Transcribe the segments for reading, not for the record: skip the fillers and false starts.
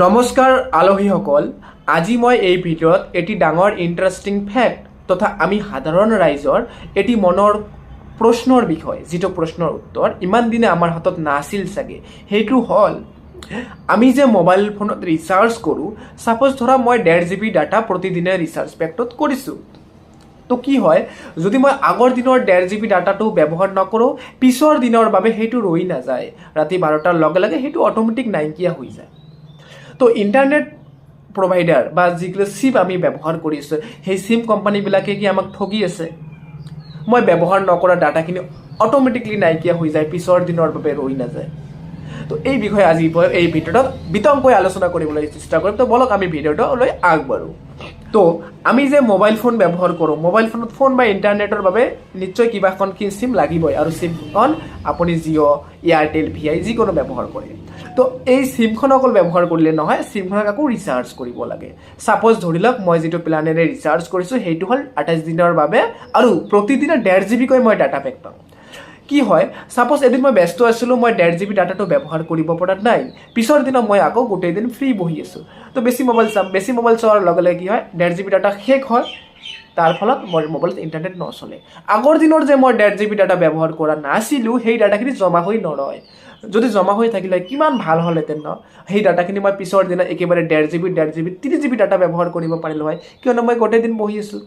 নমস্কাৰ আলহীসকল, আজি মই এই ভিডিঅ'ত এটি ডাঙৰ ইণ্টাৰেষ্টিং ফেক্ট তথা আমি সাধাৰণ ৰাইজৰ এটি মনৰ প্ৰশ্নৰ বিষয়, যিটো প্ৰশ্নৰ উত্তৰ ইমান দিনে আমাৰ হাতত নাছিল চাগে। সেইটো হ'ল আমি যে মোবাইল ফোনত ৰিচাৰ্জ কৰোঁ, ছাপ'জ ধৰা মই 1.5 GB ডাটা প্ৰতিদিনে ৰিচাৰ্জ পেকটোত কৰিছোঁ। তো কি হয়, যদি মই আগৰ দিনৰ 1.5 GB ডাটাটো ব্যৱহাৰ নকৰোঁ, পিছৰ দিনৰ বাবে সেইটো ৰৈ নাযায়। ৰাতি 12টাৰ লগে লগে সেইটো অট'মেটিক নাইকিয়া হৈ যায়। তো ইণ্টাৰনেট প্ৰভাইডাৰ বা যিগুলো চিম আমি ব্যৱহাৰ কৰিছোঁ, সেই চিম কোম্পানীবিলাকে কি আমাক ঠগি আছে? মই ব্যৱহাৰ নকৰা ডাটাখিনি অট'মেটিকলি নাইকিয়া হৈ যায়, পিছৰ দিনৰ বাবে ৰৈ নাযায়। তো এই বিষয়ে আজি এই ভিডিঅ'টোত বিতংকৈ আলোচনা কৰিবলৈ চেষ্টা কৰিম। তো বলক আমি ভিডিঅ'টোলৈ আগবাঢ়োঁ। তো আমি যে মোবাইল ফোন ব্যৱহাৰ কৰোঁ, মোবাইল ফোনত ফোন বা ইণ্টাৰনেটৰ বাবে নিশ্চয় কিবা এখন চিম লাগিবই, আৰু চিমখন আপুনি জিঅ', এয়াৰটেল, VI যিকোনো ব্যৱহাৰ কৰে। তো এই চিমখন অকল ব্যৱহাৰ কৰিলে নহয়, চিমখনক আকৌ ৰিচাৰ্জ কৰিব লাগে। ছাপ'জ ধৰি লওক মই যিটো প্লেনেৰে ৰিচাৰ্জ কৰিছোঁ সেইটো হ'ল 28 দিনৰ বাবে, আৰু প্ৰতিদিনে 1.5 GB কৈ মই ডাটা পেক পাওঁ। কি হয়, ছাপ'জ এদিন মই ব্যস্ত আছিলোঁ, মই 1.5 GB ডাটাটো ব্যৱহাৰ কৰিব পৰা নাই, পিছৰ দিনা মই আকৌ গোটেই দিন ফ্ৰী বহি আছোঁ। তো বেছি মোবাইল চোৱাৰ লগে লগে কি হয়, 1.5 GB ডাটা শেষ হয়, তাৰ ফলত মোৰ মোবাইলত ইণ্টাৰনেট নচলে। আগৰ দিনৰ যে মই 1.5 GB ডাটা ব্যৱহাৰ কৰা নাছিলোঁ, সেই ডাটাখিনি জমা হৈ নৰয়। যদি জমা হৈ থাকিলে কিমান ভাল হ'লহেঁতেন ন? সেই ডাটাখিনি মই পিছৰ দিনা একেবাৰে 1.5 GB 3 GB ডাটা ব্যৱহাৰ কৰিব পাৰিলোঁ হয়, কিয়নো মই গোটেই দিন বহি আছোঁ।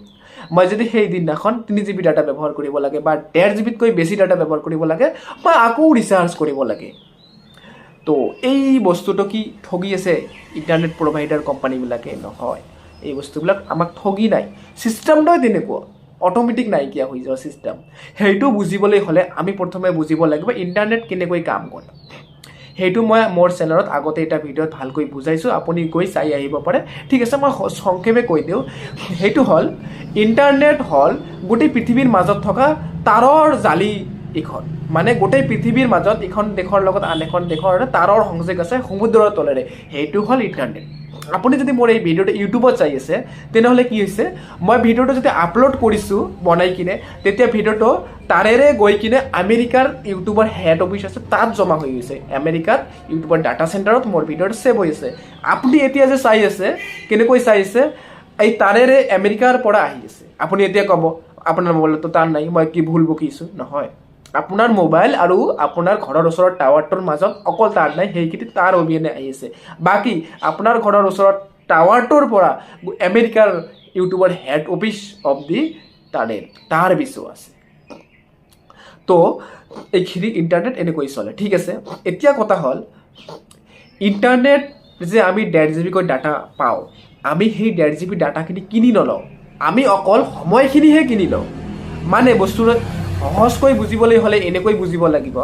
মই যদি সেই দিনাখন 3 GB ডাটা ব্যৱহাৰ কৰিব লাগে বা 1.5 GBতকৈ বেছি ডাটা ব্যৱহাৰ কৰিব লাগে, মই আকৌ ৰিচাৰ্জ কৰিব লাগে। তো এই বস্তুটো কি ঠগি আছে ইণ্টাৰনেট প্ৰভাইডাৰ কোম্পানীবিলাকে? নহয়, এই বস্তুবিলাক আমাক ঠগি নাই, ছিষ্টেমটোৱে তেনেকুৱা অট'মেটিক নাইকিয়া হৈ যোৱা ছিষ্টেম। সেইটো বুজিবলৈ হ'লে আমি প্ৰথমে বুজিব লাগিব ইণ্টাৰনেট কেনেকৈ কাম কৰে। সেইটো মই মোৰ চেনেলত আগতে এটা ভিডিঅ'ত ভালকৈ বুজাইছোঁ, আপুনি গৈ চাই আহিব পাৰে। ঠিক আছে, মই সংক্ষেপে কৈ দিওঁ। সেইটো হ'ল, ইণ্টাৰনেট হ'ল গোটেই পৃথিৱীৰ মাজত থকা তাঁৰৰ জালি এখন, মানে গোটেই পৃথিৱীৰ মাজত এখন দেশৰ লগত আন এখন দেশৰ তাঁৰৰ সংযোগ আছে সমুদ্ৰৰ তলেৰে, সেইটো হ'ল ইণ্টাৰনেট। আপুনি যদি মোৰ এই ভিডিঅ'টো ইউটিউবত চাই আছে, তেনেহ'লে কি হৈছে, মই ভিডিঅ'টো যেতিয়া আপলোড কৰিছোঁ বনাই কিনে, তেতিয়া ভিডিঅ'টো তাৰেৰে গৈ কিনে আমেৰিকাৰ ইউটিউবৰ হেড অফিচ আছে, তাত জমা হৈ গৈছে। আমেৰিকাৰ ইউটিউবৰ ডাটা চেণ্টাৰত মোৰ ভিডিঅ'টো ছেভ হৈ আছে। আপুনি এতিয়া যে চাই আছে, কেনেকৈ চাই আছে, এই তাৰেৰে আমেৰিকাৰ পৰা আহি আছে। আপুনি এতিয়া ক'ব আপোনাৰ মোবাইলতো তাৰ নাই, মই কি ভুল বকিছোঁ? নহয়, আপোনাৰ মোবাইল আৰু আপোনাৰ ঘৰৰ ওচৰত টাৱাৰটোৰ মাজত অকল তাৰ নাই, সেইখিনি তাৰ অবিহনে আহি আছে। বাকী আপোনাৰ ঘৰৰ ওচৰত টাৱাৰটোৰ পৰা আমেৰিকাৰ ইউটিউবৰ হেড অফিচ অফ দি তাৰ বিচো আছে। তো এইখিনি ইণ্টাৰনেট এনেকৈ চলে। ঠিক আছে, এতিয়া কথা হ'ল, ইণ্টাৰনেট যে আমি 1.5 GB কৈ ডাটা পাওঁ, আমি সেই 1.5 GB ডাটাখিনি কিনি নলওঁ, আমি অকল সময়খিনিহে কিনি লওঁ। মানে বস্তুটো সহজকৈ বুজিবলৈ হ'লে এনেকৈ বুজিব লাগিব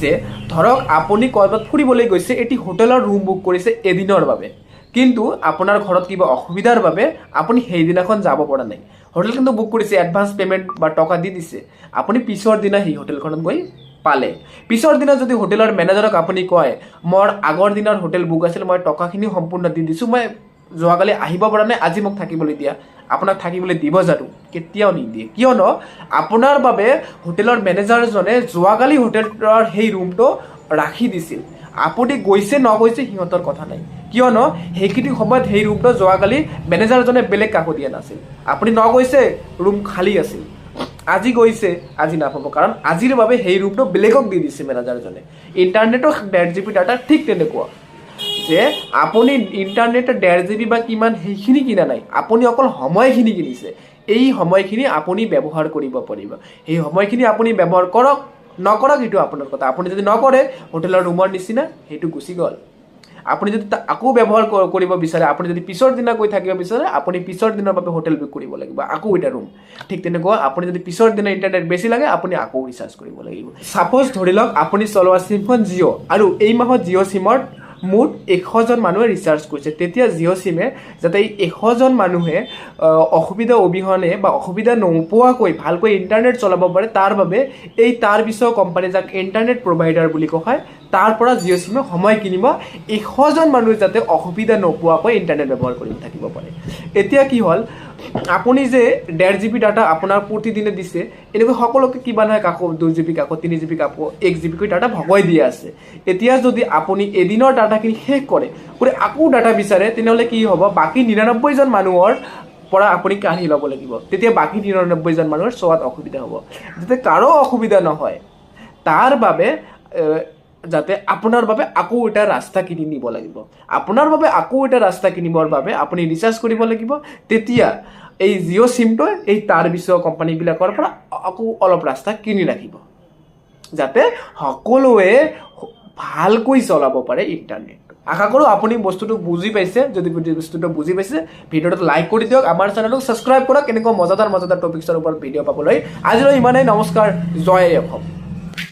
যে, ধৰক আপুনি ক'ৰবাত ফুৰিবলৈ গৈছে, এটি হোটেলৰ ৰুম বুক কৰিছে এদিনৰ বাবে, কিন্তু আপোনাৰ ঘৰত কিবা অসুবিধাৰ বাবে আপুনি সেইদিনাখন যাব পৰা নাই। হোটেল কিন্তু বুক কৰিছে, এডভান্স পে'মেণ্ট বা টকা দি দিছে, আপুনি পিছৰ দিনা সেই হোটেলখনত গৈ পালে। পিছৰ দিনা যদি হোটেলৰ মেনেজাৰক আপুনি কয়, মোৰ আগৰ দিনৰ হোটেল বুক আছিল, মই টকাখিনি সম্পূৰ্ণ দি দিছোঁ, মই যোৱাকালি আহিব পৰা নাই, আজি মোক থাকিবলৈ দিয়া, আপোনাক থাকিবলৈ দিব জানো? কেতিয়াও নিদিয়ে। কিয়নো আপোনাৰ বাবে হোটেলৰ মেনেজাৰজনে যোৱাকালি হোটেলৰ সেই ৰুমটো ৰাখি দিছিল। আপুনি গৈছে নগৈছে সিহঁতৰ কথা নাই, কিয়নো সেইখিনি সময়ত সেই ৰুমটো যোৱাকালি মেনেজাৰজনে বেলেগ কাকো দিয়া নাছিল। আপুনি নগৈছে, ৰুম খালী আছিল, আজি গৈছে, আজি নাপাব, কাৰণ আজিৰ বাবে সেই ৰুমটো বেলেগক দি দিছে মেনেজাৰজনে। ইণ্টাৰনেটৰ 1.5 GB ডাটা ঠিক তেনেকুৱা, যে আপুনি ইণ্টাৰনেটৰ 1.5 GB বা কিমান সেইখিনি কিনা নাই, আপুনি অকল সময়খিনি কিনিছে। এই সময়খিনি আপুনি ব্যৱহাৰ কৰিব পাৰিব, সেই সময়খিনি আপুনি ব্যৱহাৰ কৰক, নকৰক সেইটো আপোনাৰ কথা। আপুনি যদি নকৰে, হোটেলৰ ৰুমৰ নিচিনা সেইটো গুচি গ'ল। আপুনি যদি আকৌ ব্যৱহাৰ কৰিব বিচাৰে, আপুনি যদি পিছৰ দিনা গৈ থাকিব বিচাৰে, আপুনি পিছৰ দিনৰ বাবে হোটেল বুক কৰিব লাগিব, আকৌ এটা ৰুম। ঠিক তেনেকুৱা আপুনি যদি পিছৰ দিনা ইণ্টাৰনেট বেছি লাগে, আপুনি আকৌ ৰিচাৰ্জ কৰিব লাগিব। ছাপ'জ ধৰি লওক আপুনি চলোৱা চিমখন জিঅ', আৰু এই মাহত জিঅ' চিমত মুঠ 100জন মানুহে ৰিচাৰ্জ কৰিছে। তেতিয়া জিঅ' চিমে যাতে এই 100জন মানুহে অসুবিধা অবিহনে বা অসুবিধা নোপোৱাকৈ ভালকৈ ইণ্টাৰনেট চলাব পাৰে, তাৰ বাবে এই তাৰ পিছৰ কোম্পানী, যাক ইণ্টাৰনেট প্ৰভাইডাৰ বুলি কোৱা হয়, তাৰ পৰা জিঅ' চিমে সময় কিনিব, 100জন মানুহে যাতে অসুবিধা নোপোৱাকৈ ইণ্টাৰনেট ব্যৱহাৰ কৰি থাকিব পাৰে। এতিয়া কি হ'ল, আপুনি যে 1.5 GB ডাটা আপোনাৰ প্ৰতিদিনে দিছে এনেকৈ সকলোকে কিবা নহয় কাকো 2 GB কাকো 3 GB কাকো 1 GB কৈ ডাটা ভগাই দি আছে এতিয়া যদি আপুনি এদিনৰ ডাটাখিনি শেষ কৰে আকৌ ডাটা বিচাৰে তেনেহ'লে কি হ'ব বাকি 99 জন মানুহৰ পৰা আপুনি কাঢ়ি ল'ব লাগিব তেতিয়া বাকি 99 জন মানুহৰ চোৱাত অসুবিধা হ'ব যাতে কাৰো অসুবিধা নহয় তাৰ বাবে যাতে আপোনাৰ বাবে আকৌ এটা ৰাস্তা কিনি নিব লাগিব আপোনাৰ বাবে আকৌ এটা ৰাস্তা কিনিবৰ বাবে আপুনি ৰিচাৰ্জ কৰিব লাগিব তেতিয়া এই জিঅ' সিমটো এই তাৰ বিশ্ব কোম্পানীবিলাকৰ পৰা আকৌ অলপ ৰাস্তা কিনি ৰাখিব যাতে সকলোৱে ভালকৈ চলাব পাৰে ইণ্টাৰনেট আশা কৰোঁ আপুনি বস্তুটো বুজি পাইছে যদি বস্তুটো বুজি পাইছে ভিডিঅ'টো লাইক কৰি দিয়ক আমাৰ চেনেলটো ছাবস্ক্ৰাইব কৰক এনেকুৱা মজাদাৰ টপিকছৰ ওপৰত ভিডিঅ' পাবলৈ আজিলৈ ইমানেই নমস্কাৰ জয় অসম